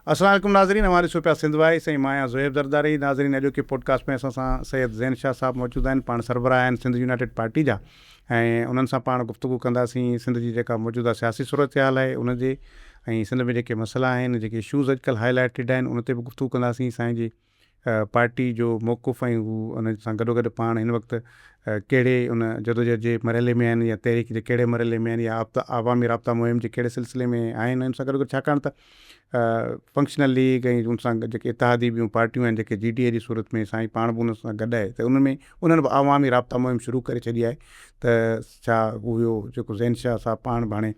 अस्सलाम वालेकुम नाज़रीन, हमारे सुपिया सिंध वाई सही माया ज़ुएब ज़रदारी। नाज़रीन, अॼु के पॉडकास्ट में असां सां सैयद ज़ैन शाह साहब मौजूदु आहिनि, पाण सरबराह आहिनि सिंध यूनाइटेड पार्टी जा, ऐं उन्हनि सां पाण गुफ़्तगू कंदासीं सिंध जी जेका मौजूदा सियासी सूरत हाल आहे उनजे, ऐं सिंध में जेके मसइला आहिनि, जेके इशूज़ अॼुकल्ह हाईलाइटेड आहिनि, उन ते बि गुफ़्तगू कंदासीं। साईं जी पार्टी जो मौक़ुफ़ ऐं हू उन सां गॾोगॾु पाण हिन वक़्तु कहिड़े उन जदोजहद जे मरहले में आहिनि, या तहरीक जे कहिड़े मरहले में आहिनि, या आवामी राब्ता मुहिम जे कहिड़े सिलसिले में आहिनि। उन सां गॾोगॾु छाकाणि त फंक्शनल लीग ऐं उन सां जेके इतिहादी ॿियूं पार्टियूं आहिनि जेके GDA जी सूरत में साईं पाण बि उन सां गॾु आहे, त उनमें उन्हनि बि आवामी राब्ता मुहिम शुरू करे छॾी आहे। त छा उहो जेको ज़ैन शाह साहब पाण बि हाणे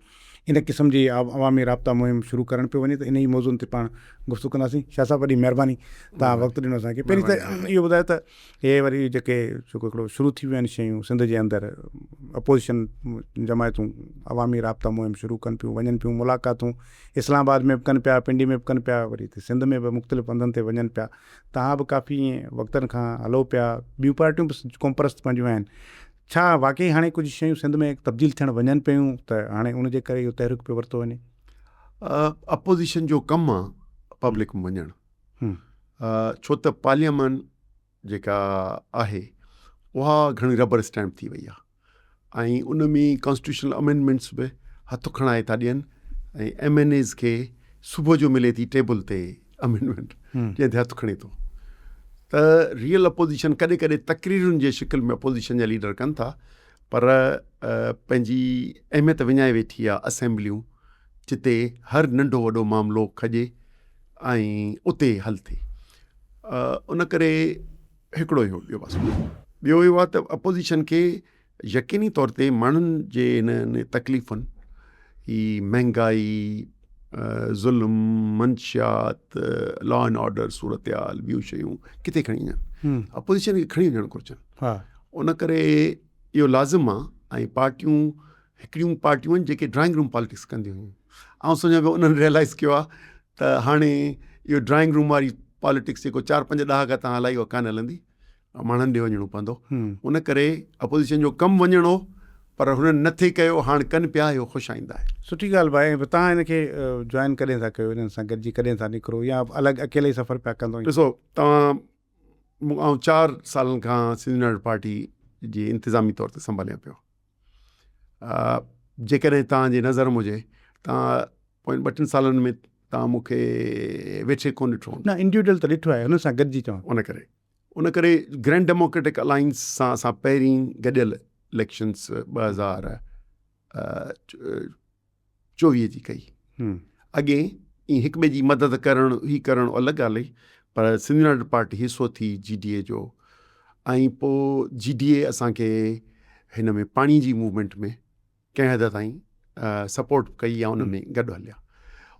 इन क़िस्म जी अवामी राब्ता मुहिम शुरू करणु पियो वञे, त इन ई मौज़ूअनि ते पाण गुफ़्तगू कंदासीं। शाह साहब, वॾी महिरबानी, तव्हां वक़्तु ॾिनो असांखे। पहिरीं त इहो ॿुधायो त हे वरी जेके जेको हिकिड़ो शुरू थी वियूं आहिनि शयूं सिंध जे अंदरि, अपोज़िशन जमायतूं अवामी राब्ता मुहिम शुरू कनि पियूं, वञनि पियूं, मुलाक़ातूं इस्लामाबाद में बि कनि पिया, पिंडी में बि कनि पिया, वरी हिते सिंध में बि मुख़्तलिफ़ हंधनि ते वञनि पिया। तव्हां बि काफ़ी ईअं वक़्तनि खां हलो पिया, ॿियूं पार्टियूं बि क़ौमपरस्त पंहिंजियूं आहिनि। छा वाक़ई हाणे कुझु शयूं सिंध में तब्दील थियणु वञनि पियूं, त हाणे उनजे करे इहो तहरीक पियो वरितो वञे? अपोज़िशन जो कमु आहे पब्लिक में वञणु, छो त पार्लियामेंट जेका आहे उहा घणी रबर स्टैम्प थी वई आहे, ऐं उन में कॉन्स्टिट्यूशनल अमेंडमेंट्स बि हथु खणाए था ॾियनि, ऐं MNAs खे सुबुह जो मिले थी टेबल ते अमेंडमेंट जंहिं ते हथु खणे थो। त रियल अपोज़िशन कॾहिं कॾहिं तकरीरुनि जे शिकिल में अपोज़िशन जा लीडर कनि था, पर पंहिंजी अहमियत विञाए वेठी आहे असेंबलियूं, जिते हर नंढो वॾो मामिलो खॼे ऐं उते हल थिए। उन करे हिकिड़ो इहो ॿियो बसि ॿियो इहो आहे त अपोज़िशन खे यकीनी तौर ते माण्हुनि जे हिन तकलीफ़ुनि, ही महांगाई, ज़ुल्म, मंशियात, लॉ एंड ऑर्डर सूरत हाल, ॿियूं शयूं किथे खणी वञनि, अपोज़िशन खे खणी वञणु घुरिजनि। उन करे इहो लाज़िम आहे। ऐं पार्टियूं हिकिड़ियूं पार्टियूं आहिनि जेके ड्राइंग रूम पॉलिटिक्स कंदियूं हुयूं। ऐं सम्झो पियो उन्हनि रियलाइज़ कयो आहे त हाणे इहो ड्राइंग रूम वारी पॉलिटिक्स जेको 4-5 ॾहाका तव्हां हलाई उहा कान हलंदी, माण्हुनि ॾे वञिणो पवंदो। उन करे अपोज़िशन जो कमु वञिणो, पर हुननि नथे कयो, हाणे कनि पिया, इहो ख़ुशि आईंदा आहे। सुठी ॻाल्हि भाई। तव्हां हिनखे जॉइन कॾहिं था कयो, हिननि सां गॾिजी कॾहिं था निकिरो, या अलॻि अकेले ई सफ़र पिया कंदो? ॾिसो, तव्हां ऐं 4 सालनि खां सिंध यूनाइटेड पार्टी जी इंतिज़ामी तौर ते संभालिया पियो। जेकॾहिं तव्हांजे नज़र में हुजे, तव्हां पोइ 2-3 सालनि में तव्हां मूंखे वेठे कोन ॾिठो न, इंडिविजुअल त ॾिठो आहे, हुन सां गॾिजी चवां। उन करे ग्रैंड डेमोक्रेटिक अलाइंस सां असां पहिरीं गॾियल इलेक्शन्स 2024 जी कई। अॻे ईअं हिक ॿिए जी मदद करणु ही करणु अलॻि ॻाल्हि हुई, पर सिंध यूनाइटेड पार्टी हिसो थी GDA जो, ऐं पोइ GDA असांखे हिन में पाणी जी मूवमेंट में कंहिं हद ताईं सपोर्ट कई, या उन में गॾु हलिया।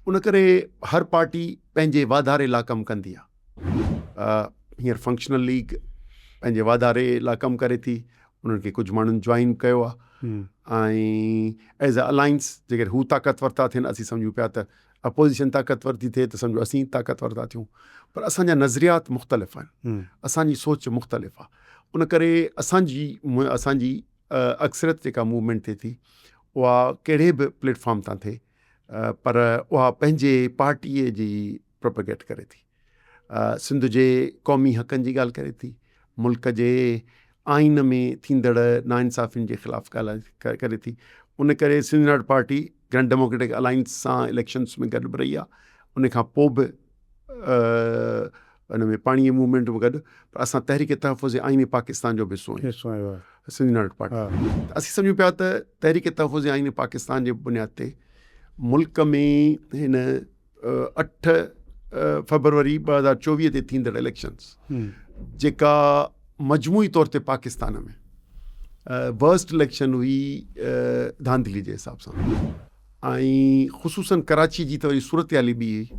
उन करे हर पार्टी पंहिंजे वाधारे लाइ कमु कंदी आहे। हींअर फंक्शनल लीग पंहिंजे वाधारे लाइ कमु करे थी, उन्हनि खे कुझु माण्हुनि जॉइन कयो आहे, ऐं एज़ अ अलाइंस जेकॾहिं हू ताक़तवर था थियनि, असीं सम्झूं पिया त अपोज़िशन ताक़तवर थी थिए, त सम्झो असीं ताक़तवर था थियूं। पर असांजा नज़रियात मुख़्तलिफ़ आहिनि, असांजी सोच मुख़्तलिफ़ आहे। उन करे असांजी अक्सरियत जेका मूवमेंट थिए थी उहा कहिड़े बि प्लेटफॉर्म तां थिए, पर उहा पंहिंजे पार्टीअ जी प्रोपेगेट करे थी, सिंध जे क़ौमी हक़नि जी ॻाल्हि करे थी, मुल्क जे आइन में थींदड़ नाइंसाफ़ियुनि जे ख़िलाफ़ु ॻाल्हि करे थी। उन करे Sindh united party grand democratic alliance सां इलेक्शन्स में गॾु बि रही आहे, उन खां पोइ बि उन में पाणीअ मूवमेंट में गॾु, पर असां तहरीक तहफ़ुज़ आइन पाकिस्तान जो बि हिसो आहियूं, सिंध यूनाइटेड पार्टी। असीं सम्झूं पिया त तहरीक तहफ़ुज़ आइन पाकिस्तान जे बुनियाद ते मुल्क में हिन 8 फरवरी 2024 ते थींदड़ इलेक्शन्स, जेका मजमूई तौर ते पाकिस्तान में वर्स्ट इलेक्शन हुई धांधली जे हिसाब सां, ऐं ख़ुसूसन कराची जी त वरी सूरत हाली ॿी हुई।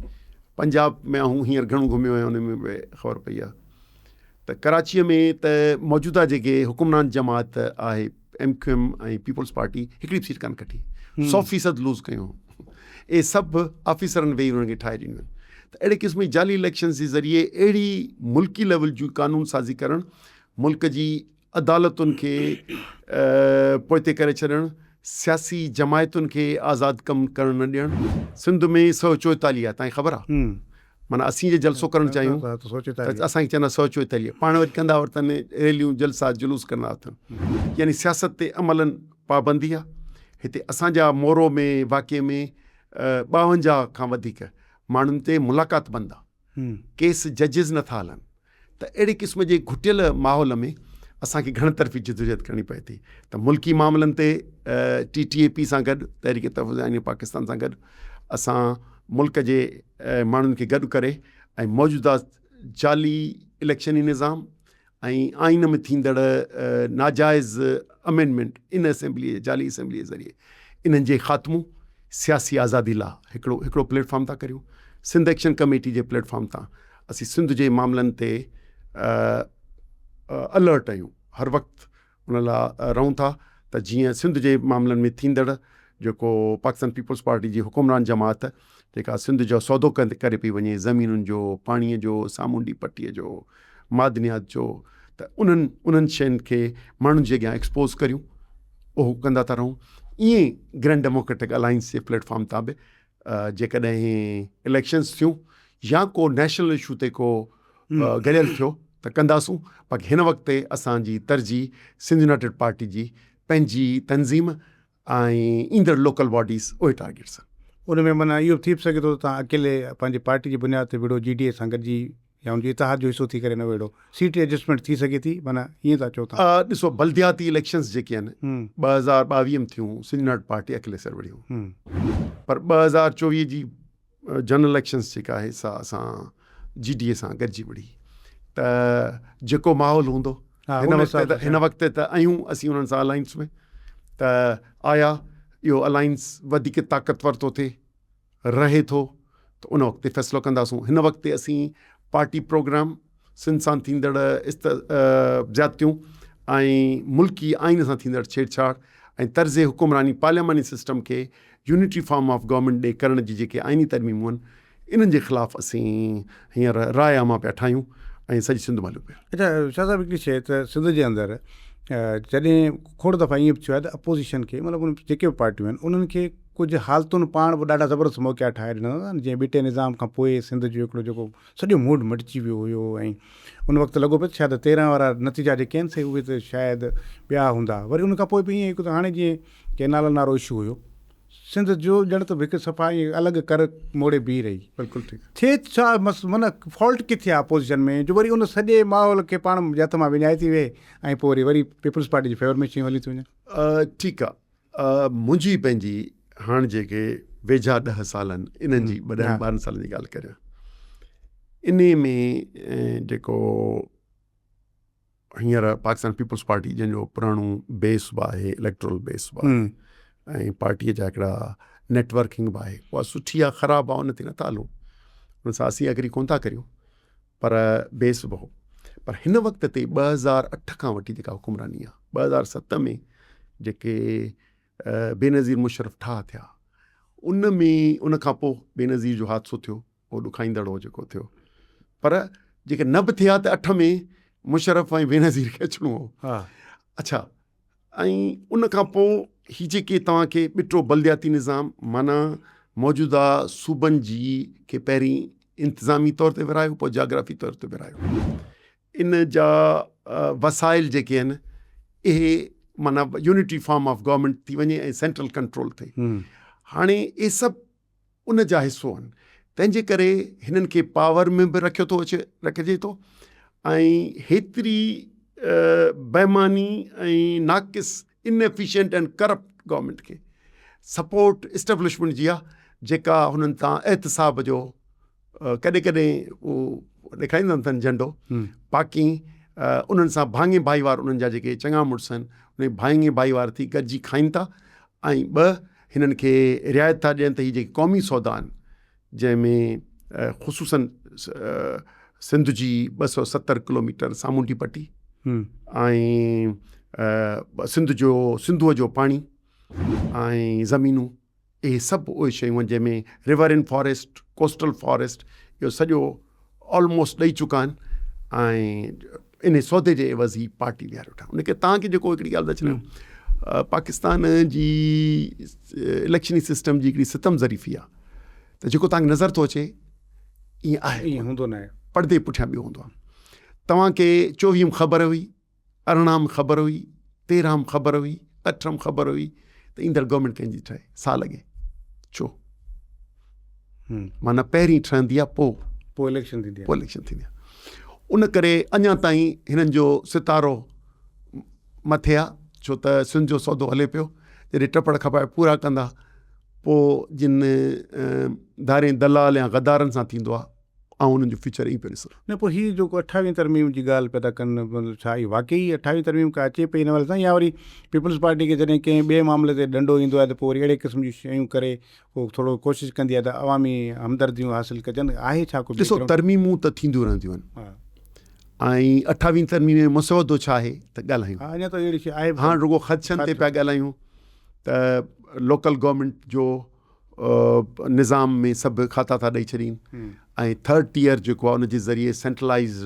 पंजाब में आऊं हींअर घणो घुमियो आहियां, उन में बि ख़बर पई आहे त कराचीअ में त मौजूदा जेके हुकुमरान जमात आहे MQM ऐं पीपल्स पार्टी हिकिड़ी सीट कान कठी, 100% लूज़ कयूं। इहे सभु ऑफिसरनि वेही उन्हनि खे ठाहे ॾिनियूं आहिनि। त अहिड़े क़िस्म जी जाली इलेक्शन जे ज़रिए अहिड़ी मुल्की लेवल जूं कानून साज़ी करणु, मुल्क जी अदालतुनि खे पोइते करे छॾणु, सियासी जमायतुनि खे आज़ादु कमु करणु न ॾियणु। सिंध में 144 आहे, तव्हांखे ख़बर आहे, माना असीं जे जलसो करणु चाहियूं त असांखे चवंदा सोचो इतालिया, पाण वरी कंदा वरितनि रैलियूं जलसा जुलूस कंदा अथनि। यानी सियासत ते अमलनि पाबंदी आहे। हिते असांजा मोरो में वाक़े में 52 खां वधीक माण्हुनि ते मुलाक़ात बंदि आहे, केस जजिस नथा हलनि। त अहिड़े क़िस्म जे घुटियल माहौल में असांखे घण तरफ़ी जिदोजहद करणी पए थी। त मुल्की मामलनि ते TTAP सां गॾु, तहरीक तहफ़्फ़ुज़ पाकिस्तान सां गॾु असां मुल्क जे माण्हुनि खे गॾु करे ऐं मौजूदा जाली इलेक्शनी निज़ाम ऐं आइन में थींदड़ नाजाइज़ अमेंडमेंट इन असेंबली जाली असेंबली जे ज़रिए इन्हनि जे ख़ात्मो सियासी आज़ादी लाइ हिकिड़ो प्लेटफॉर्म था करियूं। सिंध एक्शन कमेटी जे प्लेटफॉर्म तां असीं सिंध जे मामलनि ते अलर्ट आहियूं, हर वक़्तु उन लाइ रहूं था त जीअं सिंध जे मामलनि में थींदड़ जेको पाकिस्तान पीपल्स पार्टी जी हुकुमरान जमात जेका सिंध जो सौदो करे पई वञे, ज़मीनुनि जो, पाणीअ जो, सामूंडी पट्टीअ जो, मादनियात जो, त उन्हनि शयुनि खे माण्हुनि जे अॻियां एक्सपोज़ करियूं, उहो कंदा था रहूं। ईअं ग्रैंड डेमोक्रेटिक अलाइंस जे प्लेटफॉर्म तां बि जेकॾहिं इलेक्शन्स थियूं या को नेशनल इशू ते को गॾियल थियो त कंदासूं। बाक़ी हिन वक़्त ते असांजी तरजीह सिंध यूनाइटेड पार्टी जी पंहिंजी तंज़ीम ऐं ईंदड़ लोकल बॉडीज़ उहे टारगेट्स आहिनि। उन में माना इहो थी सघे थो तव्हां अकेले पंहिंजी पार्टी जी बुनियाद ते विड़ो GDA सां गॾिजी या उनजी इतिहाद जो हिसो थी करे न विड़ो, सीट एडजस्टमेंट थी सघे थी, माना ईअं था चओ था? ॾिसो, बल्दियाती इलेक्शंस जेके आहिनि 2022 में थियूं, सिंध यूनाइटेड पार्टी अकेले सर वड़ियूं, पर 2024 जी जनरल इलेक्शंस जेका आहे सा असां GDA सां गॾिजी वड़ी। त जेको माहौल हूंदो हिन वक़्त त आहियूं असीं उन्हनि सां अलाइंस में, त आया इहो अलाइंस वधीक ताक़तवर थो थिए रहे थो त उन वक़्तु ते फ़ैसिलो कंदासूं। हिन वक़्तु ते असीं पार्टी प्रोग्राम सिंध सां थींदड़ ज़्यादतियूं ऐं मुल्की आइन सां थींदड़ छेड़छाड़ ऐं तर्ज़े हुकुमरानी पार्लियामानी सिस्टम खे यूनिटी फॉर्म ऑफ गवर्नमेंट ॾे करण जी जेके आइनी तरमीमूं आहिनि, इन्हनि जे ख़िलाफ़ु असीं हींअर राय आमा पिया ठाहियूं ऐं सॼी सिंध मालियूं पिया। अच्छा शाह साहिब, हिकिड़ी शइ त सिंध जे अंदरि जॾहिं खोड़ दफ़ा ईअं बि थियो आहे त अपोज़िशन खे, मतिलबु जेके बि पार्टियूं आहिनि उन्हनि खे कुझु हालतुनि पाण बि ॾाढा ज़बरदस्त मौक़िया ठाहे ॾिना था। जीअं बीटे निज़ाम खां पोइ सिंध जो हिकिड़ो जेको सॼो मूड मटिजी वियो हुयो ऐं उन वक़्तु लॻो पियो त शायदि 13 वारा नतीजा जेके आहिनि से उहे त शायदि ॿिया हूंदा। वरी उन खां पोइ बि ईअं हिकु त हाणे जीअं केनाल नारो इशू हुयो, सिंध जो ॼण त हिकु सफ़ा ईअं अलॻि कर मोड़े बीह रही। बिल्कुलु ठीकु थिए छा माना फॉल्ट किथे आहे अपोज़िशन में, जो वरी उन सॼे माहौल खे पाण हथ मां विञाए थी विहे ऐं पोइ वरी पीपल्स पार्टी जे फेवर में शयूं हली थियूं वञनि? ठीकु आहे, मुंहिंजी पंहिंजी हाणे जेके वेझा 10 साल आहिनि इन्हनि जी 12 सालनि जी ॻाल्हि करियां, इन में जेको हींअर पाकिस्तान पीपल्स पार्टी जंहिंजो पुराणो बेस बि आहे, इलेक्ट्रल बेस बि आहे ऐं पार्टीअ जा हिकिड़ा नेटवर्किंग बि आहे, उहा सुठी आहे ख़राबु आहे उन ते नथा हलूं, उन सां असीं एग्री कोन था करियूं, पर बेस बि हो। पर हिन वक़्त ते 2008 खां वठी जेका हुकुमरानी आहे, 2007 में जेके बेनज़ीर मुशर्रफ ठाह थिया, उन में उन खां पोइ बेनज़ीर जो हादसो थियो, उहो ॾुखाईंदड़ हो जेको थियो, पर जेके न बि थिया त 8 में मुशर्रफ ऐं बेनज़ीर खे अचिणो हो। अच्छा, ऐं उन खां पोइ ही जेके तव्हांखे ॿिटो बल्दियाती निज़ाम, माना मौजूदा सूबनि जी खे पहिरीं इंतिज़ामी तौर ते विरायो, पोइ जाग्राफ़ी तौर ते विरायो, इन जा वसाइल जेके आहिनि इहे माना यूनिटी फॉर्म ऑफ गवर्नमेंट थी वञे ऐं सेंट्रल कंट्रोल थिए। हाणे इहे सभु उन जा हिसो आहिनि, तंहिंजे करे हिननि खे पावर में बि रखिजे थो ऐं हेतिरी बेईमानी ऐं नाक़िस इनएफिशिएंट एंड करप्ट गवर्नमेंट खे सपोर्ट इस्टेब्लिशमेंट जी आहे, जेका हुननि तां एहतिसाब जो कॾहिं कॾहिं उहो ॾेखारींदा अथनि झंडो, बाक़ी उन्हनि सां भाङे भाईवार उन्हनि जा जेके चङा मुड़ुस आहिनि उन भाङे भाईवार थी गॾिजी खाइनि था ऐं हिननि खे रिआयत था ॾियनि त हीअ जेके क़ौमी सौदा आहिनि, जंहिंमें ख़ुसूसन सिंध जी 270 किलोमीटर सामूंडी पट्टी ऐं सिंधूअ जो पाणी ऐं ज़मीनूं, इहे सभु उहे शयूं आहिनि जंहिंमें river in forest, coastal forest, इहो सॼो ऑलमोस्ट ॾेई चुका आहिनि ऐं इन सौदे जे एवज़ ही पार्टी ॿीहारे वेठा। उनखे तव्हांखे जेको हिकिड़ी ॻाल्हि त चयो, पाकिस्तान जी इलेक्शनी सिस्टम जी हिकिड़ी सितम ज़रीफ़ी आहे, त जेको तव्हांखे नज़र थो अचे ईअं आहे, ईअं हूंदो न आहे। पर्दे पुठियां ॿियो हूंदो आहे। तव्हांखे 24 में ख़बर हुई, 18 में ख़बर हुई, 13 में ख़बर हुई, 8 में ख़बर हुई त ईंदड़ गवर्नमेंट कंहिंजी ठहे, साल अॻे छो माना पहिरीं ठहंदी आहे, पोइ इलेक्शन थींदी आहे, पोइ इलेक्शन थींदी आहे। उन करे अञा ताईं हिननि जो सितारो मथे आहे, छो त सिंध जो सौदो हले पियो। जॾहिं टपड़ खपाए पूरा कंदा, पोइ जिन धारे दलाल या गद्दारनि सां थींदो आहे, ऐं उन्हनि जो फ्यूचर ई पियो ॾिसो। न पोइ हीअ जेको 28वीं तरमीम जी ॻाल्हि पिया था कनि, मतिलबु छा ई वाक़ई 28वीं तरमीम का अचे पई हिन महिल सां, या वरी पीपल्स पार्टी खे जॾहिं कंहिं ॿिए मामले ते ॾंडो ईंदो आहे त पोइ वरी अहिड़े क़िस्म जी शयूं करे पोइ थोरो कोशिशि कंदी आहे त अवामी हमदर्दियूं हासिलु कजनि? आहे छा कुझु? ॾिसो, तरमीमूं त थींदियूं रहंदियूं आहिनि, ऐं 28वीं तरमीम में मसौदो छा आहे त ॻाल्हायूं। अञा त अहिड़ी शइ आहे, हाणे रुगो ख़दशनि ते पिया ॻाल्हायूं त लोकल गवर्नमेंट जो निज़ाम में सभु खाता था ॾेई छॾीनि, ऐं 3rd tier जेको आहे उनजे ज़रिए सेंट्रलाइज़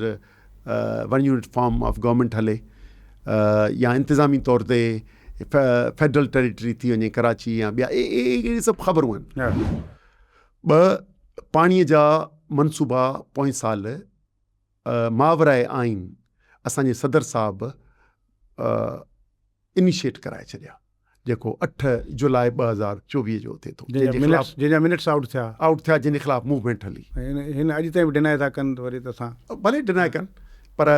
1 यूनिट फॉर्म ऑफ गवर्नमेंट हले, या इंतिज़ामी तौर ते फेडरल टेरिटरी थी वञे कराची या ॿिया, इहे सभु ख़बरूं आहिनि। 2 पाणीअ जा मनसूबा पोएं साल मावराए आइन असांजे सदर साहब इनिशिएट कराए छॾिया, जेको 8 जुलाई 2024 जो थिए थो, जंहिंजा मिनट्स आउट थिया, जंहिंजे ख़िलाफ़ मूवमेंट हली। हिन अॼु ताईं बि डिनाए था कनि, वरी त असां भले डिनाए कनि, पर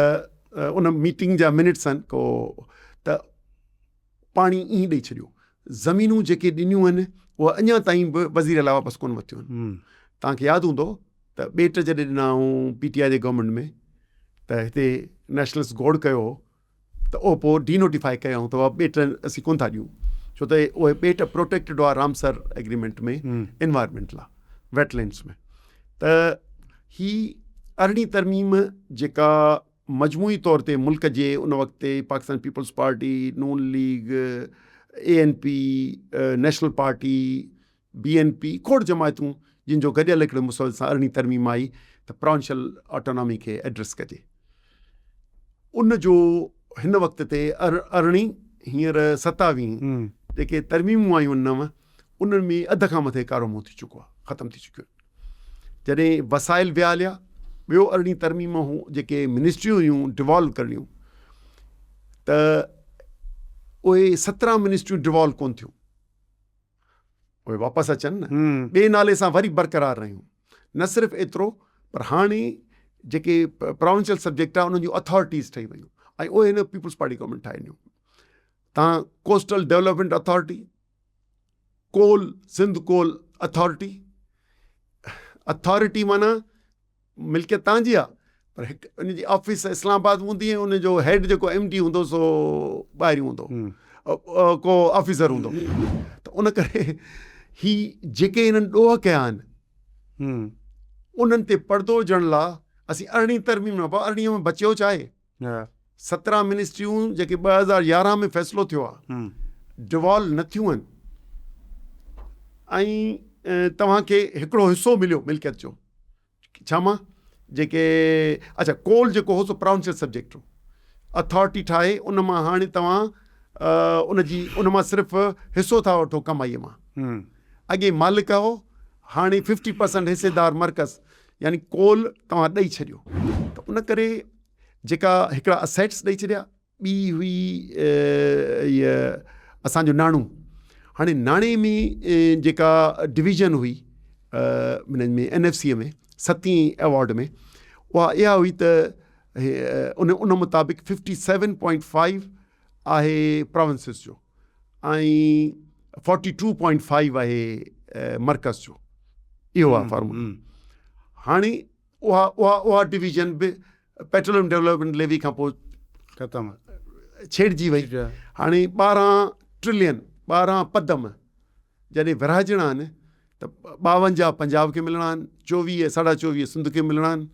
उन मीटिंग जा मिनट्स आहिनि को त पाणी ईअं ॾेई छॾियो। ज़मीनूं जेके ॾिनियूं आहिनि उहे अञा ताईं बि वज़ीर लाइ वापसि कोन वरितियूं आहिनि। तव्हांखे यादि हूंदो त ॿेट जॾहिं ॾिना PTI जे गवर्नमेंट में, त हिते नेशनलिस्ट गोड़ कयो त उहो पोइ डीनोटिफाई कयूं त उहा ॿेट असीं कोन था ॾियूं, छो त उहे ॿेट प्रोटेक्टेड हुआ रामसर एग्रीमेंट में, इन्वायरमेंट लाइ, वेटलैंड्स में। त ही 18वीं तरमीम जेका मजमूई तौर ते मुल्क जे उन वक़्त ते पाकिस्तान पीपल्स पार्टी, नून league, ANP, national party, BNP, खोड़ जमायतूं जिन जो गॾियल हिकिड़े मुसौदे सां 18वीं तरमीम आई त प्रोविंशियल ऑटोनॉमी खे एड्रेस कजे। उन जो हिन वक़्त ते 18, हींअर 27 जेके तरमीमूं आयूं 9, उन्हनि में अध खां मथे कारो मुंहुं थी चुको आहे, ख़तमु थी चुकियो आहे। जॾहिं वसाइल विया हलिया, ॿियो 18वीं तरमीम हूं जेके मिनिस्ट्रियूं हुयूं डिवॉल्व करणियूं, त उहे 17 मिनिस्ट्रियूं डिवॉल्व कोन थियूं, उहे वापसि अचनि न, ॿिए नाले सां वरी बरक़रार रहियूं। न सिर्फ़ु एतिरो, पर हाणे जेके प्रोविंशियल सब्जेक्ट आहे उन्हनि जूं अथॉरिटीज़ ठही वियूं, ऐं उहे हिन पीपल्स पार्टी गवर्नमेंट ठाहे ॾियूं। तव्हां कोस्टल डेवलपमेंट अथॉरिटी, कोल, सिंध कोल अथॉरिटी माना मिल्कियत तव्हांजी आहे, पर हिकु उनजी ऑफिस इस्लामाबाद हूंदी, ऐं उनजो हेड जेको MD हूंदो सो ॿाहिरियों हूंदो, को ऑफिसर हूंदो। त उन करे ही जेके हिननि ॾोह कया आहिनि, उन्हनि ते पर्दो हुजण लाइ असीं 18वीं तरमीम न, 18 में बचियो छा आहे? 17 मिनिस्ट्रियूं जेके 2011 में फ़ैसिलो थियो आहे, डिवॉल्व न थियूं आहिनि, ऐं तव्हांखे हिकिड़ो हिसो मिलियो मिल्कियत जो। छा मां जेके अच्छा कोल जेको हो सो प्रोविंशियल सब्जेक्ट हो, अथॉरिटी ठाहे उन मां हाणे तव्हां उन मां सिर्फ़ु हिसो था वठो कमाईअ मां। अॻे मालिक हो, हाणे 50% हिसेदार मर्कज़, यानी कोल तव्हां ॾेई छॾियो। त उन करे जेका हिकिड़ा असेट्स ॾेई छॾिया, ॿी हुई इहा असांजो नाणो। हाणे नाणे में जेका डिवीज़न हुई हिननि में NFC में 7वीं अवॉर्ड में, उहा इहा हुई त उन मुताबिक़ 57.5 आहे प्रोविंसिस जो, ऐं 42.5 आहे मर्कज़ जो। इहो आहे फॉर्मूलो। हाणे उहा डिवीज़न बि पेट्रोलियम डेवलपमेंट लेवी खां पोइ ख़तमु छेड़जी वई। हाणे 12 ट्रिलियन 12 पदम जॾहिं विरहाइजणा आहिनि त 52 पंजाब खे मिलणा आहिनि, 24 24.5 सिंध खे मिलणा आहिनि,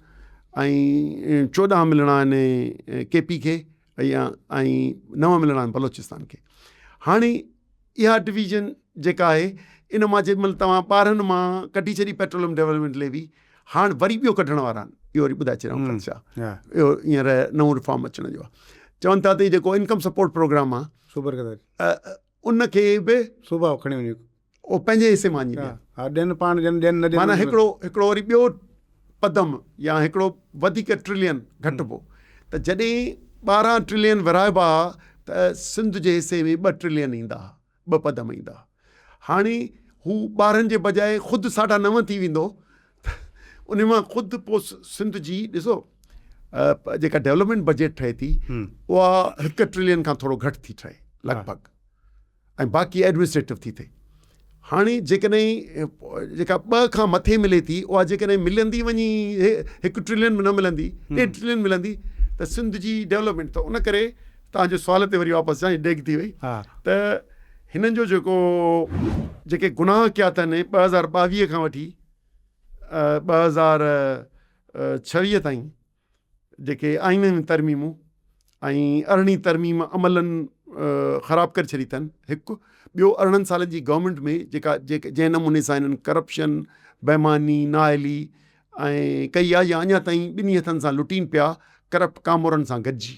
ऐं 14 मिलणा आहिनि KP खे, ऐं 9 मिलणा आहिनि बलोचिस्तान खे। हाणे इहा डिवीज़न जेका आहे, इन मां जेॾीमहिल तव्हां 12 मां कढी छॾी पेट्रोलियम डेवलपमेंट लेवी, हाणे वरी ॿियो कढण वारा आहिनि। इहो वरी ॿुधाए छॾियां छा, इहो हींअर नओं रिफॉर्म अचण जो आहे। चवनि था त जेको इनकम सपोर्ट प्रोग्राम आहे, उनखे बि सूबा खणी वञे, उहो पंहिंजे हिसे मां ॾियनि पाण, माना हिकिड़ो वरी ॿियो पदम या हिकिड़ो वधीक ट्रिलियन घटिबो त जॾहिं 12 ट्रिलियन विराइबा त सिंध जे हिसे में 2 ट्रिलियन ईंदा, 2 पदम ईंदा। हाणे हू 12 जे बजाए ख़ुदि 9.5 थी वेंदो, उन मां ख़ुदि पोइ सिंध जी ॾिसो जेका डेवलपमेंट बजट ठहे थी उहा 1 ट्रिलियन खां थोरो घटि थी ठहे लॻभॻि, ऐं बाक़ी एडमिनिस्ट्रेटिव थी थिए। हाणे जेकॾहिं जेका 2 खां मथे मिले थी उहा जेकॾहिं मिलंदी वञी 1 ट्रिलियन में न मिलंदी, 1.5 ट्रिलियन मिलंदी त सिंध जी डेवलपमेंट, त उन करे तव्हांजे सुवाल ते वरी वापसि अचां, डेग थी वई त हिननि जो जेके गुनाह कया अथनि 2022 खां वठी 2026 ताईं जेके आईन में तरमीमूं ऐं 18 तरमीम अमलनि ख़राबु करे छॾी अथनि। हिकु ॿियो 18 सालनि जी गवर्नमेंट में जंहिं नमूने सां हिननि करप्शन, बेईमानी, नाअहली ऐं कई आहे, या अञा ताईं 2 हथनि सां लुटीनि पिया करप्ट कामोरनि सां गॾिजी,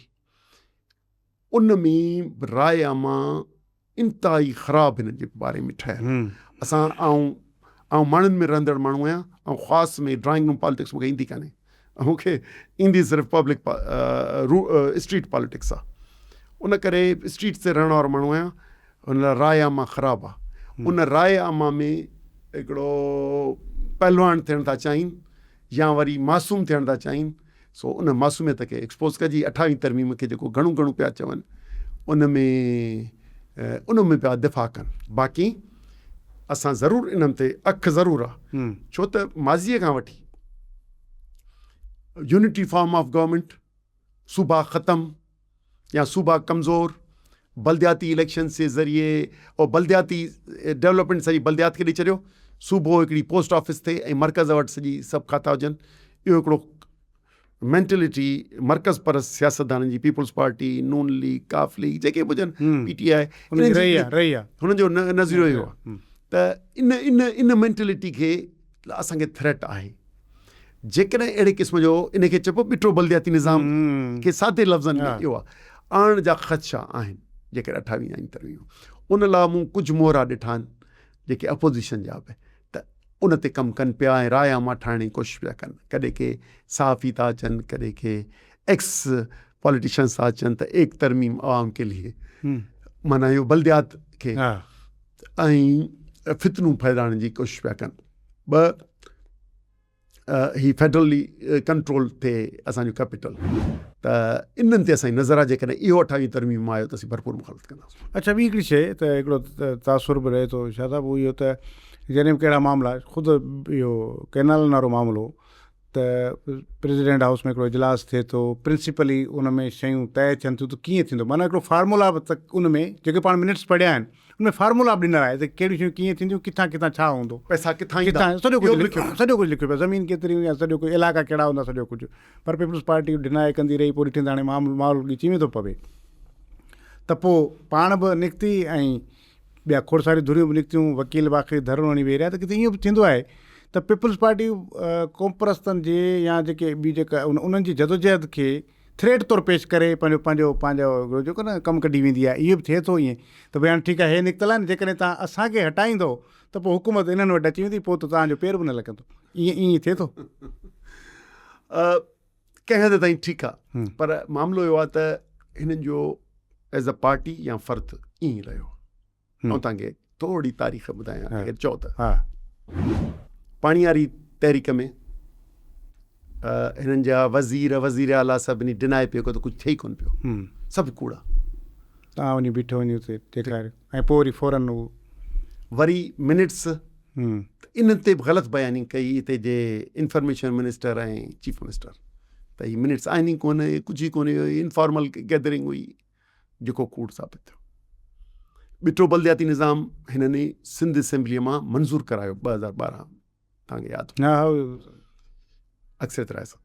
उन में राय आमा इंतिहाई ख़राबु हिननि जे बारे में ठहियलु। असां आउं माण्हुनि में रहंदड़ माण्हू आहियां, ऐं ख़ासि में ड्राइंग रूम पॉलिटिक्स मूंखे ईंदी कान्हे, मूंखे ईंदी सिर्फ़ु पब्लिक स्ट्रीट पॉलिटिक्स आहे। उन करे स्ट्रीट ते रहण वारो माण्हू आहियां, हुन लाइ राय आमा ख़राबु आहे। उन राय आमा में हिकिड़ो पहलवान थियण था चाहिनि या वरी मासूम थियण था चाहिनि, सो उन मासूमियत खे एक्सपोज़ कजे। 28 तरमीम खे जेको घणो पिया चवनि उन में पिया दिफ़ा कनि। बाक़ी असां ज़रूरु इन्हनि ते अखि ज़रूरु आहे, छो त माज़ीअ खां वठी यूनिटी फॉर्म ऑफ गवर्नमेंट, सूबा ख़तमु या सूबा कमज़ोर, बल्दियाती इलेक्शन जे ज़रिए और बल्दियाती डेवलपमेंट सॼी बल्दियात खे ॾेई छॾियो, सूबो हिकिड़ी पोस्ट ऑफिस थिए ऐं मर्कज़ वटि सॼी सभु खाता हुजनि। इहो हिकिड़ो मेंटेलिटी मर्कज़ परस सियासतदाननि जी, पीपुल्स पार्टी, नून लीग, काफ लीग, जेके बि हुजनि, PTI, हुननि जो नज़रियो इहो आहे त इन मेंटेलिटी खे असांखे थ्रेट आहे। जेकॾहिं अहिड़े क़िस्म जो इनखे चइबो ॿिठो बल्दियाती निज़ाम खे सादे लफ़्ज़नि में इहो आहे, आणण जा ख़दशा आहिनि जेके 28 आहिनि तरमीमूं। उन लाइ मूं कुझु मोहरा ॾिठा आहिनि जेके अपोज़िशन जा बि, त उन ते कमु कनि पिया ऐं राय आमा ठाहिण जी कोशिशि पिया कनि। कॾहिं के सहाफ़ी था अचनि, कॾहिं के एक्स पॉलिटिशियंस था अचनि त 1 तरमीम आवाम के लिए, माना इहो बल्दियात खे ऐं फितनूं फैलाइण जी कोशिशि पिया कनि। 2 ही फेडरली कंट्रोल थिए असांजो कैपिटल, त इन्हनि ते असांजी नज़र आहे। जेकॾहिं इहो 28 तरमीम आयो त असीं भरपूर मुखालफ़त कंदासीं। अच्छा, ॿी हिकिड़ी शइ त हिकिड़ो तासुर बि रहे थो शादाब, इहो त जॾहिं कहिड़ा मामला, ख़ुदि इहो कैनाल वारो मामिलो, त प्रेसिडेंट हाउस में हिकिड़ो इजलास थिए थो, प्रिंसिपली उन में शयूं तय थियनि थियूं त कीअं थींदो, माना हिकिड़ो फार्मूला त उन में जेके पाण मिनट्स पढ़िया आहिनि उनमें फार्मूला बि ॾिनल आहे त कहिड़ियूं शयूं कीअं थींदियूं, किथां किथां छा हूंदो, पैसा किथां सॼो कुझु लिखियो पियो, ज़मीन केतिरी या सॼो कुझु इलाइक़ा कहिड़ा हूंदा, सॼो कुझु। पर पीपुल्स पार्टी डिनाए कंदी रही, पोइ ॾिठे त हाणे माहौल ॻिची में थो पवे, त पोइ पाण बि निकिती ऐं ॿिया खोड़ सारियूं धुरियूं बि निकितियूं, वकील बि आख़िरी धरणो हणी वेही रहिया। त किथे ईअं बि थींदो आहे त पीपुल्स पार्टी क़ौमपरस्तनि जे या जेके ॿी जेका उन्हनि जी जदोजहद खे थ्रेट तौरु पेश करे पंहिंजो जेको न कमु कढी वेंदी आहे। इहो बि थिए थो ईअं त भई हाणे ठीकु आहे, हे निकितल आहे न, जेकॾहिं तव्हां असांखे हटाईंदो त पोइ हुकूमत इन्हनि वटि अची वेंदी, पोइ त तव्हांजो पेर बि न लॻंदो। ईअं थिए थो कंहिं हद ताईं ठीकु आहे, पर मामिलो इहो आहे त हिननि जो एज़ अ पार्टी या फ़र्द ईअं ई रहियो। ऐं तव्हांखे थोरी तारीख़ ॿुधायां, अगरि चओ त पाणी वारी तहरीक में हिननि जा वज़ीर आला सभिनी डिनाए पियो त कुझु थिए ई कोन पियो, सभु कूड़ा। तव्हां वञी बीठो वञो ॾेखारियो ऐं पोइ वरी फौरन वरी मिनट्स इन ते बि ग़लति बयानी कई हिते जे इंफॉर्मेशन मिनिस्टर ऐं चीफ मिनिस्टर, त हीअ मिनट्स आहिनि ई कोन, कुझु ई कोन, इनफॉर्मल गैदरिंग हुई, जेको कूड़ साबित थियो। ॿिठो बल्दियाती निज़ाम हिननि सिंध असेंबलीअ मां मंज़ूरु करायो 2012, तव्हांखे यादि अक्सर तरह सां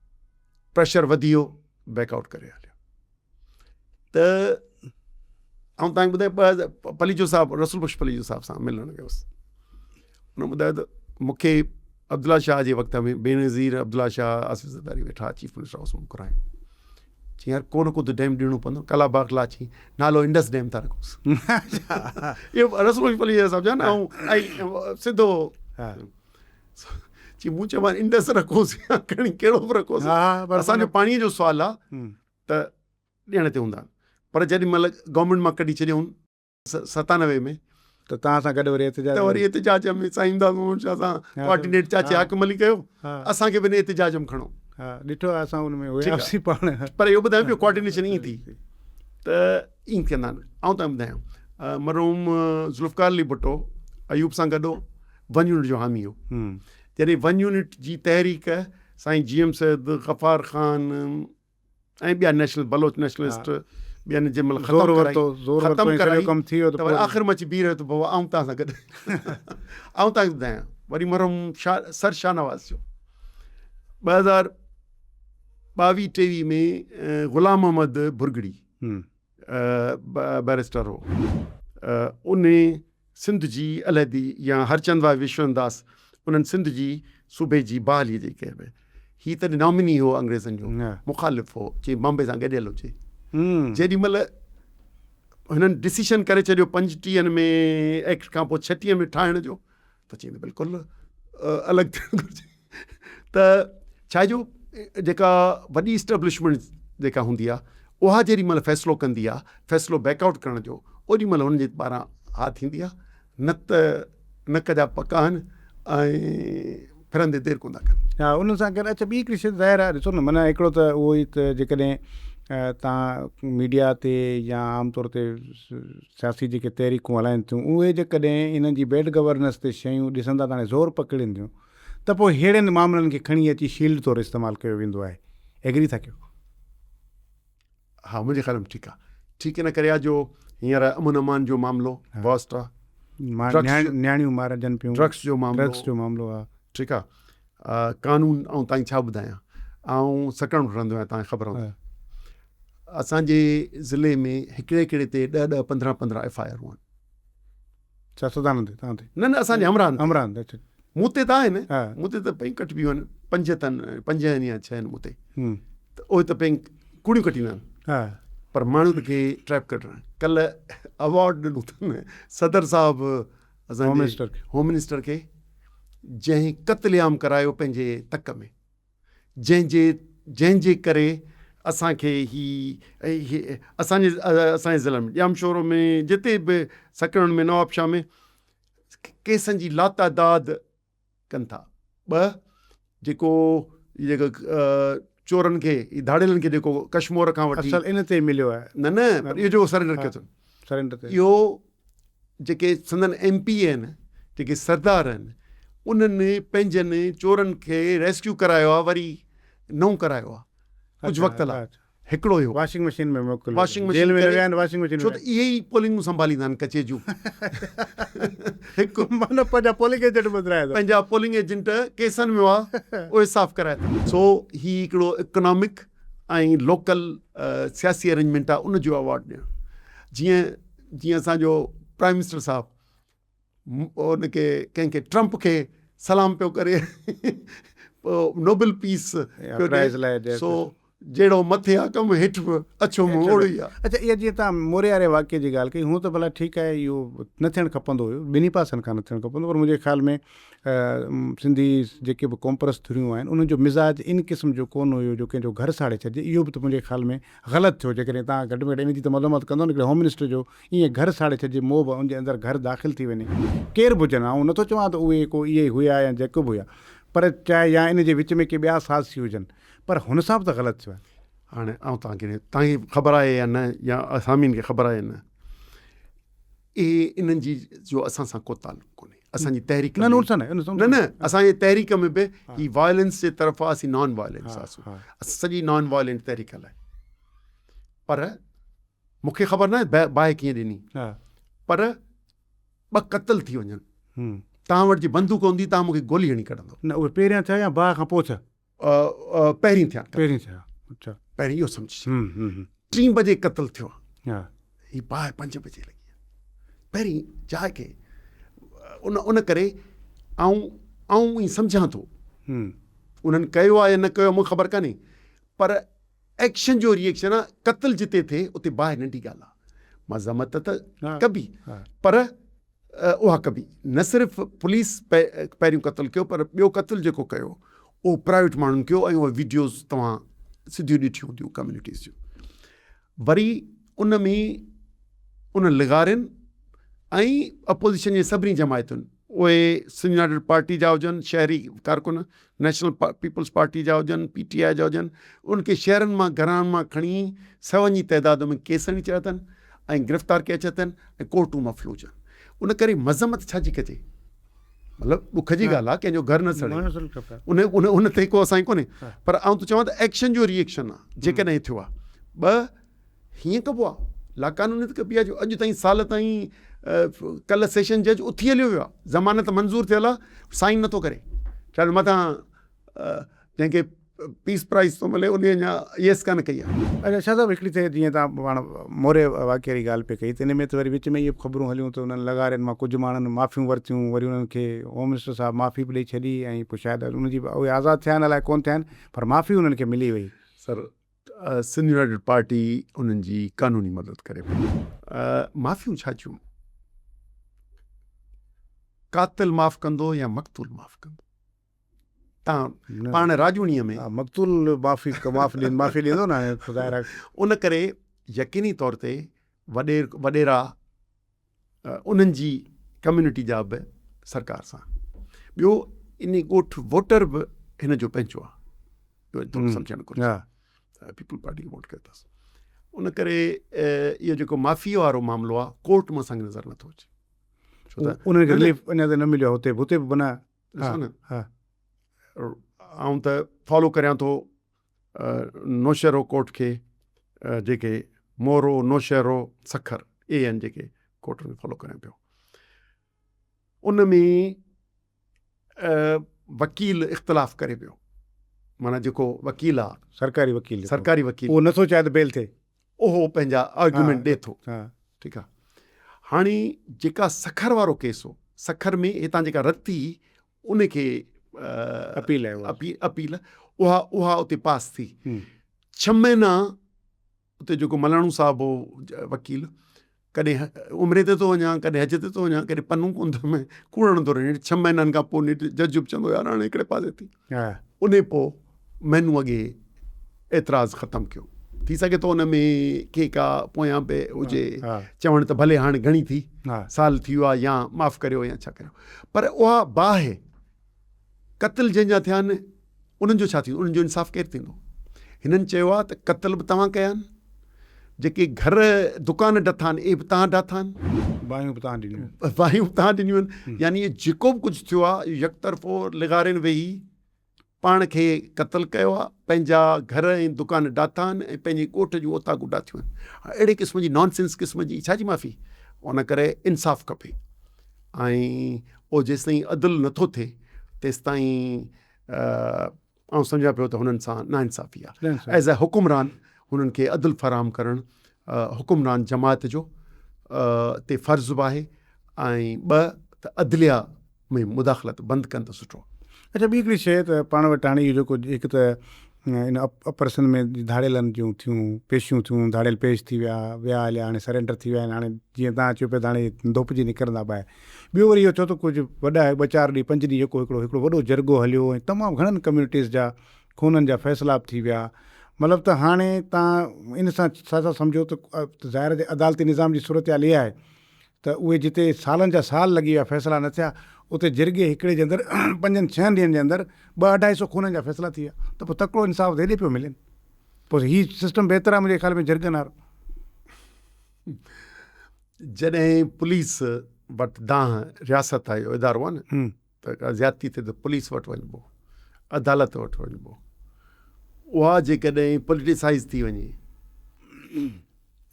प्रेशर वधी वियो, बैकआउट करे हलियो। त ऐं तव्हांखे ॿुधायो पलीजो साहिबु, रसूल बख्श पलीजो साहिब सां मिलणु वियुसि, हुन ॿुधायो त मूंखे अब्दुल्ला शाह जे वक़्त में बेनज़ीर अब्दुल्ला शाह आसिफ़ ज़रदारी वेठा चीफ मिनिस्टर हाउस में घुरायूं, चई यार को न को त डैम ॾियणो पवंदो, कलाबाग लाची नालो इंडस डैम था रखोसि। इहो रसूल बख्श पलीजो साहिब जा न, ऐं सिधो चई मूं चयो इंडस रखोसीं या खणी कहिड़ो बि रखोसीं, हा पर असांजो पाणीअ जो सुवालु आहे त ॾियण ते हूंदा आहिनि। पर जेॾी महिल गवर्नमेंट मां कढी छॾियऊं 97 में त तव्हां सां गॾु वरी एतिजाज त वरी एतिजाज में साईं दास असां कोऑर्डिनेट चाचे हाकमली कयो, असांखे बि एतिजाज में खणो। हा ॾिठो आहे असां हुन में हुयासीं पाण। पर इहो ॿुधायां पियो कोऑर्डिनेशन ईअं थी त ईअं कंदा आहिनि। ऐं तव्हां ॿुधायां मरहूम ज़ुल्फ़कार अली भुट्टो अयूब सां गॾु 1 यूनिट जो हामी हो। जॾहिं 1 यूनिट जी तहरीक साईं GM सैद, गफ़ार ख़ान ऐं ॿिया नेशनल बलोच नेशनलिस्ट ॿियनि जंहिं महिल ख़तमु कराई त वरी आख़िर में अची बीह रहियो त बाबा आऊं तव्हां सां गॾु। ऐं तव्हांखे ॿुधायां वरी मरहूम सर शाहनवाज़ जो 2022-23 में ग़ुलाम मोहम्मद भुरगड़ी बैरिस्टर हो, उन सिंध जी अलहदी या हरचंद भाई विश्वनाथ उन्हनि सिंध जी सूबे जी बहाली जी कई भई। हीअ त नॉमिनी हो अंग्रेज़नि जो, मुखालिफ़ हो, चई बॉम्बे सां गॾियल हुजे। जेॾी महिल हिननि डिसीशन करे छॾियो 35 में एक्ट खां पोइ 36 में ठाहिण जो, त चईं बिल्कुलु अलॻि थियणु घुरिजे। त छाजो जेका वॾी इस्टेब्लिशमेंट जेका हूंदी आहे उहा जेॾी महिल फ़ैसिलो कंदी आहे, फ़ैसिलो बैकआउट करण जो, ओॾी महिल हुनजे पारां हा थींदी आहे, न त नक जा पका आहिनि ऐं फिरंदे देरि कोन था कनि। हा उन सां गॾु अच्छा ॿी हिकिड़ी शइ ज़ाहिर आहे, ॾिसो न माना हिकिड़ो त उहो ई त जेकॾहिं तव्हां मीडिया ते या आमतौर ते सियासी जेके तहरीकूं हलाइनि थियूं उहे जेकॾहिं इन्हनि जी बैड गवर्नेंस ते शयूं ॾिसंदा त हाणे ज़ोर पकड़नि थियूं त पोइ अहिड़नि मामलनि खे खणी अची शील्ड तौरु इस्तेमालु कयो वेंदो आहे। एग्री था कयो? हा मुंहिंजे ख़्याल में ठीकु आहे। ठीकु इन करे आहे जो हींअर अमन अमान जो मामिलो बॉस्ट आहे, न्याणियूं मारजनि पियूं, ड्रग्स जो मामिलो आहे, ठीकु आहे। कानून ऐं तव्हांखे छा ॿुधायां, ऐं सकण रहंदो आहियां, तव्हांखे ख़बर हूंदी असांजे ज़िले में हिकिड़े ते 10-15 FIR हुआ। छा सदानंद तव्हां ते? न असांजे अमरान मूं ते त आहिनि, मूं ते त पंहिंजी कटिबियूं आहिनि, 5 या 6 आहिनि मूं ते, त उहे त पंहिंजी कुड़ियूं कटींदा आहिनि। पर माण्हुनि खे ट्रैप कढणु, कल्ह अवॉर्ड ॾिनो अथनि सदर साहिबु असांजे होम मिनिस्टर खे, जंहिं क़त्लेआम करायो पंहिंजे तक में, जंहिंजे करे असांखे असांजे ज़िले में ॼामशोरो में जिते बि सकरण में नवाबशाह में केसनि जी लातादाद कनि था। जेको चोरनि खे धाड़ियलनि खे जेको कश्मीर खां वठी इन ते मिलियो आहे, न इहो जेको सरेंडर कयो अथनि, सरेंडर ते इहो जेके संदन MP आहिनि, जेके सरदार आहिनि, उन्हनि पंहिंजनि चोरनि खे रेस्क्यू करायो आहे, वरी नओं करायो आहे कुझु वक़्त लाइ। हिकिड़ो हुयो वॉशिंग मशीन में मोकिलियो, वॉशिंग मशीन, छो त इहे ई पोलिंगूं संभालींदा आहिनि कचे जूं। हिकु पंहिंजा पोलिंग एजेंट केसनि में हुआ उहे साफ़ कराए। सो ही हिकिड़ो इकोनॉमिक ऐं लोकल सियासी अरेंजमेंट आहे, उनजो अवॉर्ड ॾियणु। जीअं असांजो प्राइम मिनिस्टर साहिबु उनखे कंहिंखे ट्रंप खे सलाम पियो करे नोबल पीस पियो, सो जहिड़ो मथे आहे कमु हेठि बि अछो मुंहुं ओड़ो ई आहे। अच्छा इहा जीअं तव्हां मोरे वारे वाक्य जी ॻाल्हि कई, हूअं त भला ठीकु आहे, इहो न थियणु खपंदो हुयो, ॿिन्ही पासनि खां न थियणु खपंदो, पर मुंहिंजे ख़्याल में सिंधी जेके बि कॉम्प्रेस थियूं आहिनि उन्हनि जो मिज़ाज इन क़िस्म जो कोन हुयो जो कंहिंजो घर साड़े छॾिजे। इहो बि त मुंहिंजे ख़्याल में ग़लति थियो, जेकॾहिं तव्हां घटि में घटि इन जी त मज़म्मत कंदो न, हिकिड़े होम मिनिस्टर जो ईअं घर साड़े छॾिजे, मोह उनजे अंदरि घर दाख़िल थी वञे, केर बि हुजनि। ऐं नथो चवां त उहे को इहे हुया या जेको बि हुया, पर चाहे या इन जे विच में के ॿिया साज़ी हुजनि, पर हुन सां बि त ग़लति थियो आहे। हाणे तव्हांखे ख़बर आहे या न, या असामियुनि खे ख़बर आहे या न, इहे इन्हनि जी जो असां सां को तालुक़ कोन्हे। असांजी तहरीक न असांजे तहरीक में बि ही वायलेंस जे तरफ़ आहे, असीं नॉन वायलेंस असां सॼी नॉन वायलेंट तहरीक हलाए। पर मूंखे ख़बर न आहे बाहि कीअं ॾिनी, पर 2 क़त्ल थी वञनि, तव्हां वटि जी बंदूक हूंदी तव्हां मूंखे गोली हणी कढंदो। न उहे पहिरियां थिया या बाहि खां पोइ थिया? पहिरीं थिया। अच्छा पहिरीं इहो सम्झ 3 बजे क़त्ल थियो, ही बाहि 5 बजे लॻी आहे। पहिरीं जाइ खे उन करे आऊं सम्झां थो उन्हनि कयो आहे या न कयो मूंखे ख़बर कान्हे, पर एक्शन जो रिएक्शन आहे। क़त्ल जिते थिए उते बाहि नंढी ॻाल्हि आहे, मज़म्मत त कबी, पर उहा कबी न सिर्फ़ु पुलिस पहिरियों क़तलु कयो पर ॿियो क़तलु जेको कयो उहो प्राइवेट माण्हुनि कयो ऐं उहे वीडियोज़ तव्हां सिधियूं ॾिठियूं हूंदियूं कम्यूनिटीज़ जूं। वरी उन में उन लिगारियुनि ऐं अपोज़िशन जे सभिनी जमायतुनि उहे सिंध यूनाइटेड पार्टी जा हुजनि, शहरी कारकुन नेशनल पीपल्स पार्टी जा हुजनि, PTI जा हुजनि, उनखे शहरनि मां घरनि मां खणी सवनि जी तइदाद में केस हणी चया अथनि ऐं गिरफ़्तार कया अथनि ऐं कोर्टूं मां फ्लू अचनि। उन करे मज़म्मत छाजी कजे, मतिलबु ॾुख जी ॻाल्हि आहे कंहिंजो घर न सड़े उन ते को असांजी कोन्हे, पर आउं त चवां त एक्शन जो रिएक्शन आहे जेकॾहिं थियो आहे। ॿ हीअं कबो आहे लाक़ानूनी कबी आहे जो अॼु ताईं साल ताईं कल्ह सेशन जज उथी हलियो वियो आहे, ज़मानत मंज़ूर थियल आहे, साइन नथो करे, छा मथां जंहिंखे पीस प्राइज़ थो मिले उन अञा येस कान कई आहे। अच्छा शाह साहिबु हिकिड़ी त जीअं तव्हां पाण मोरे वाक़े वारी ॻाल्हि पे कई, त इन में त वरी विच में इहे ख़बरूं हलियूं त उन्हनि लॻारियुनि मां कुझु माण्हुनि माफ़ियूं वरितियूं, वरी उन्हनि खे होम मिनिस्टर साहिबु माफ़ी बि ॾेई छॾी ऐं पोइ शायदि उनजी उहे आज़ादु थिया आहिनि अलाए कोन थिया आहिनि, पर माफ़ी उन्हनि खे मिली वई। सर सिंध यूनाइटेड पार्टी उन्हनि जी कानूनी मदद करे पई। माफ़ियूं छा थियूं, कातिल माफ़ कंदो या मक़तूल माफ़ कंदो? तव्हां पाण राजूणीअ में मक़तूल माफ़ी ॾींदो न ख़ुदा। उन करे यकीनी तौर ते वॾेरा उन्हनि जी कम्यूनिटी जा बि सरकार सां। ॿियो इन ॻोठ वोटर बि हिन जो पंहिंजो आहे, थोरो सम्झणु घुरिजे, पीपल पार्टी खे वोट कयो अथसि। उन करे इहो जेको माफ़ीअ वारो मामिलो आहे कोर्ट मां असांखे नज़र नथो अचे, छो त उन्हनि खे रिलीफ अञा त न मिलियो आहे, हुते बि न। ॾिसो न, आउं त फॉलो करियां थो नौशहरो कोर्ट खे, जेके मोरो नौशहरो सखर ए आहिनि जेके कोर्ट में फॉलो करियां पियो। उन में वकील इख़्तिलाफ़ करे पियो, माना जेको वकील आहे सरकारी वकील उहो नथो चाहे त बेल थिए, उहो पंहिंजा आर्ग्यूमेंट ॾिए थो, ठीकु आहे। हाणे जेका सखर वारो केस हो, सखर में हितां जेका रती उनखे अपील उहा उते पास थी। 6 महीना उते जेको मलाणू साहिबु हो वकील, कॾहिं उमिरि ते थो वञा, कॾहिं हज ते थो वञा, कॾहिं पनूं कुंद में कूड़ण थो रहे। 6 महीननि खां पोइ जज बि चवंदो यार हाणे हिकिड़े पासे थी, उन पोइ मैनू अॻे एतिराज़ु ख़तमु कयो। थी सघे थो उन में के का पोयां पे हुजे, चवण त भले हाणे घणी थी, साल थी वियो आहे या माफ़ करियो या छा करियो, पर उहा बाहि क़तल जंहिंजा थिया आहिनि उन्हनि जो छा थींदो, उन्हनि जो इंसाफ़ केरु थींदो? हिननि चयो आहे त क़तल बि तव्हां कया आहिनि, जेके घर दुकान ॾथा आहिनि इहे बि तव्हां ॾाथा आहिनि, बाहियूं बि तव्हां ॾिनियूं आहिनि। यानी जेको बि कुझु थियो आहे यकतरफ़ो लिगारियुनि वेही पाण खे क़तलु कयो आहे, पंहिंजा घर ऐं दुकान ॾाथा आहिनि ऐं पंहिंजे ॻोठ जूं ओताकूं ॾाथियूं आहिनि। अहिड़े क़िस्म जी नॉनसेंस क़िस्म जी छाजी माफ़ी? उन करे इंसाफ़ खपे, ऐं उहो जेसिताईं अदल नथो थिए तेसिताईं आउं सम्झां पियो त हुननि सां नाइंसाफ़ी आहे। एज़ अ हुकुमरान हुननि खे अदल फराहम करणु हुकुमरान जमात जो ते फ़र्ज़ु बि आहे, ऐं ॿ त अदलिया में मुदाख़लत बंदि कनि त सुठो। अच्छा ॿी हिकिड़ी शइ त पाण वटि हाणे इहो जेको हिकु त इन अपर सिंध में धाड़ियलनि जूं थियूं पेशियूं थियूं, धाड़ियल पेश थी विया हलिया, हाणे सरेंडर थी विया आहिनि। हाणे जीअं तव्हां चयो पिया त हाणे धोपिजी निकिरंदा ॿाहिरि। ॿियो वरी इहो छो त कुझु वॾा 2-4 ॾींहं 5 ॾींहं जेको हिकिड़ो वॾो जरगो हलियो ऐं तमामु घणनि कम्यूनिटीज़ जा खूननि जा फ़ैसिला बि थी विया। मतिलबु त हाणे तव्हां इन सां छा सम्झो त ज़ाहिर ते अदालती निज़ाम जी सूरत हाल इहा आहे त उहे जिते सालनि जा साल लॻी विया फ़ैसिला न थिया, उते जिरगे हिकिड़े जे अंदरि 5-6 ॾींहंनि जे अंदरि 200-250 खूननि जा फ़ैसिला थी विया, त पोइ तकिड़ो इंसाफ़ हेॾे पियो मिले। पोइ हीउ सिस्टम बहितर आहे मुंहिंजे ख़्याल में जिरगनि वारो। जॾहिं पुलिस वटि दाह रियासत आहे, इदारो आहे न, त ज़्यादती थिए त पुलिस वटि वञिबो, अदालत वटि वञिबो। उहा जेकॾहिं पॉलिटिसाइज़ थी वञे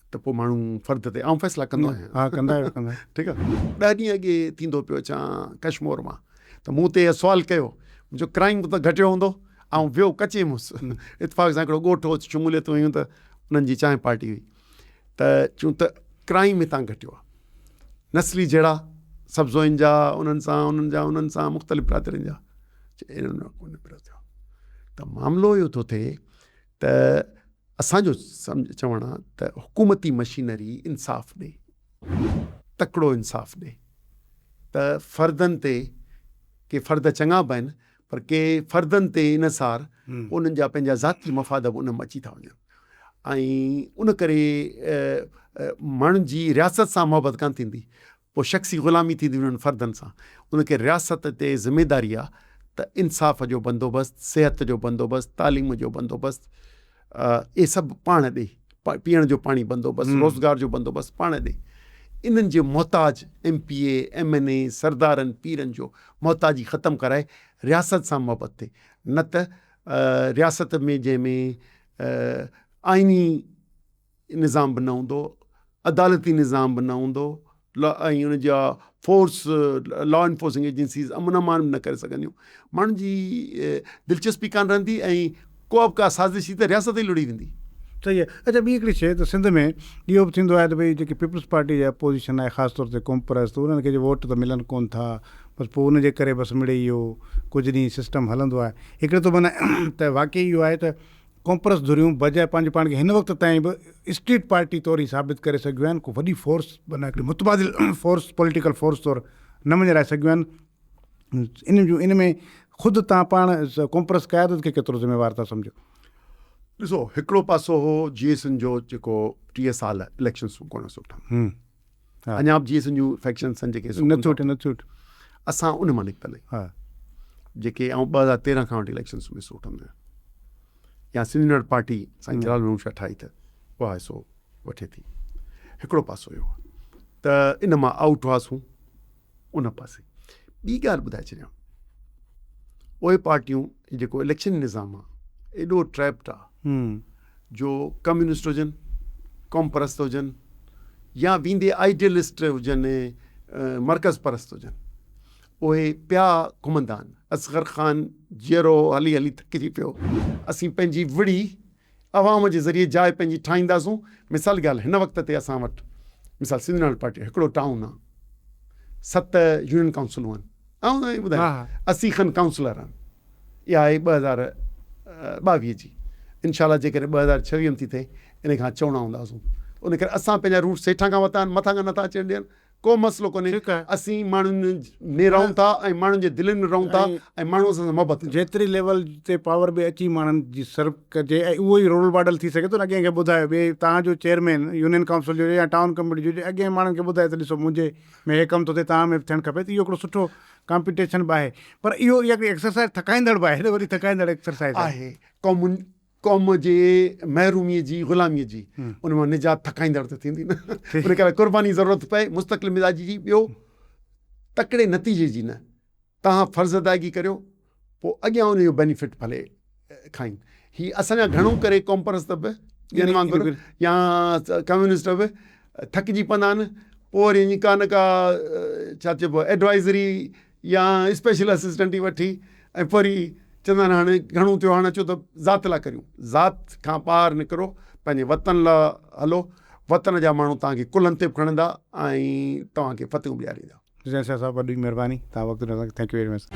त पोइ माण्हू फ़र्द ते आउं फ़ैसिला कंदो आहियां। हा कंदा आहियो, ठीकु आहे। 10 ॾींहं अॻे थींदो पियो अचां कश्मीर मां, त मूं ते सुवालु कयो, मुंहिंजो क्राइम त घटियो हूंदो, ऐं वियो कचे मुंहुं। इतफ़ाक़ सां हिकिड़ो ॻोठ हो, शमूलियत हुयूं त उन्हनि जी चांहि पार्टी हुई, त चूं त क्राइम हितां घटियो आहे, नस्ली जहिड़ा सब्ज़ोइनि जा उन्हनि सां मुख़्तलिफ़ बिरादरियुनि जा कोन पियो थियो। त मामिलो इहो थो थिए त असांजो चवणु आहे त हुकूमती मशीनरी इंसाफ़ ॾे, तकिड़ो इंसाफ़ ॾे, त फ़र्दनि ते के फ़र्द चङा बि आहिनि पर के फ़र्दनि ते इनसार उन्हनि जा पंहिंजा ज़ाती मफ़ाद बि उन में अची था वञनि ऐं उन करे माण्हुनि जी रियासत सां मुहबत कान थींदी, पोइ शख़्सी ग़ुलामी थींदी उन्हनि फ़र्दनि सां। उनखे रियासत ते ज़िमेदारी आहे त इंसाफ़ जो बंदोबस्तु, सिहत जो बंदोबस्तु, तालीम जो बंदोबस्तु, इहे सभु पाण ॾे, पीअण जो पाणी बंदोबस्तु, रोज़गार जो बंदोबस्तु पाण ॾे। इन्हनि जे मोहताज MPA MNA सरदारनि पीरनि जो मोहताजी ख़तमु कराए रियासत सां मुहबत थिए, न त रियासत में जंहिंमें आइनी निज़ाम बि न हूंदो, अदालती निज़ाम बि न हूंदो ऐं उन जा फोर्स लॉ एनफोर्सिंग एजेंसीज़ अमन अमान बि न करे सघंदियूं, माण्हुनि जी दिलचस्पी कान रहंदी ऐं को बि का साज़िश त रियासत ई लुड़ी वेंदी। सही आहे। अच्छा, ॿी हिकिड़ी शइ त सिंध में इहो बि थींदो आहे त भई जेकी पीपल्स पार्टी जा अपोज़िशन आहे ख़ासि तौर ते कॉम्प्रेस, त उन्हनि खे वोट त मिलनि कोन था, बसि पोइ उनजे करे बसि मिड़े इहो कुझु ॾींहुं सिस्टम हलंदो आहे। हिकिड़ो त माना त वाक़ई इहो आहे त कॉम्प्रेस धुरियूं बजाए पंहिंजे पाण खे हिन वक़्त ताईं बि स्ट्रीट पार्टी तौरु ई साबित करे सघियूं आहिनि, को वॾी फोर्स माना हिकिड़ी मुतबादिल फोर्स पॉलिटिकल फोर्स तौरु न मञाए सघियूं आहिनि। इन में ख़ुदि तव्हां पाण कॉम्प्रेस क़यादत खे केतिरो ज़िम्मेवार था सम्झो? ॾिसो, हिकिड़ो पासो हो GSN जो जेको 30 साल इलेक्शन्स कोन सुठा, अञा बि GSN जूं फैक्शन्स जेके न असां उन मां निकितल जेके ऐं 2013 खां वठी इलेक्शन्स में सुठनि या सिंध यूनाइटेड पार्टी साईं जलाल शाह ठाही त उहा हिसो वठे थी। हिकिड़ो पासो हुयो त इन मां आउट हुआसीं उन पासे। ॿी ॻाल्हि ॿुधाए छॾियां, उहे पार्टियूं जेको इलेक्शन निज़ाम आहे एॾो ट्रैप्ड आहे जो कम्युनिस्ट हुजनि, कॉम्प्रेस हुजनि या वींदे आइडियलिस्ट हुजनि, मर्कज़ परस्त हुजनि, उहे पिया घुमंदा आहिनि। असगर ख़ान जीअरो हली हली थकिजी पियो, असीं पंहिंजी विड़ी अवाम जे ज़रिए जाइ पंहिंजी ठाहींदासूं। मिसाल ॻाल्हि, हिन वक़्त ते असां वटि मिसाल सिंध यूनाइटेड पार्टी हिकिड़ो टाउन आहे, 7 यूनियन काउंसिलूं आहिनि ऐं ॿुधाए 80 खनि काउंसलर आहिनि। इहा आहे 2022 जी। इनशाला जेकॾहिं 2026 में थी थिए इन खां चवणा हूंदासीं। उन करे असां पंहिंजा रूट सेठा खां वरिता आहिनि, मथां खां नथा अचनि ॾियनि, को मसइलो कोन्हे। असीं माण्हुनि में रहूं था ऐं माण्हुनि जे दिलनि में रहूं था ऐं माण्हूअ सां मोहबत। जेतिरी लेवल ते पावर बि अची माण्हुनि जी सर्व कजे ऐं उहो ई रोल मॉडल थी सघे थो न। अॻियां खे ॿुधायो भई तव्हांजो चेयरमैन यूनियन काउंसिल जो या टाउन कमेटी जो अॻियां माण्हुनि खे ॿुधाए त ॾिसो मुंहिंजे में हे कमु थो थिए, तव्हां में बि थियणु खपे। त इहो हिकिड़ो सुठो कॉम्पिटिशन बि आहे, पर इहो इहा हिकिड़ी एक्सरसाइज़ थकाईंदड़ बि आहे, वरी थकाईंदड़ एक्सरसाइज़ आहे। क़ौम जे महरूमीअ जी, ग़ुलामीअ जी, उन मां निजात थकाईंदड़ त थींदी न। उन करे कुर्बानी ज़रूरत पए, मुस्तक़िल मिज़ाजी जी। ॿियो, तकिड़े नतीजे जी न, तव्हां फ़र्ज़ अदायगी करियो, पोइ अॻियां उन जो बेनिफिट भले खाइनि। हीअ असांजा घणो करे कॉम्प्रेस बि ॿियनि वांगुरु या कम्युनिस्ट बि थकिजी पवंदा आहिनि, पोइ वरी का न का छा चइबो आहे एडवाइज़री या स्पेशल असिस्टेंट ई वठी ऐं पोइ वरी चवंदा आहिनि हाणे घणो थियो, हाणे अचो त ज़ात लाइ करियूं। ज़ात खां पार निकिरो, पंहिंजे वतन लाइ हलो। वतन जा माण्हू तव्हांखे कुल्हनि ते बि खणंदा ऐं तव्हांखे फतियूं ॾियारींदा। ज़ैन शाह साहब, वॾी महिरबानी, तव्हां वक़्तु ॾिनो। Thank U very much.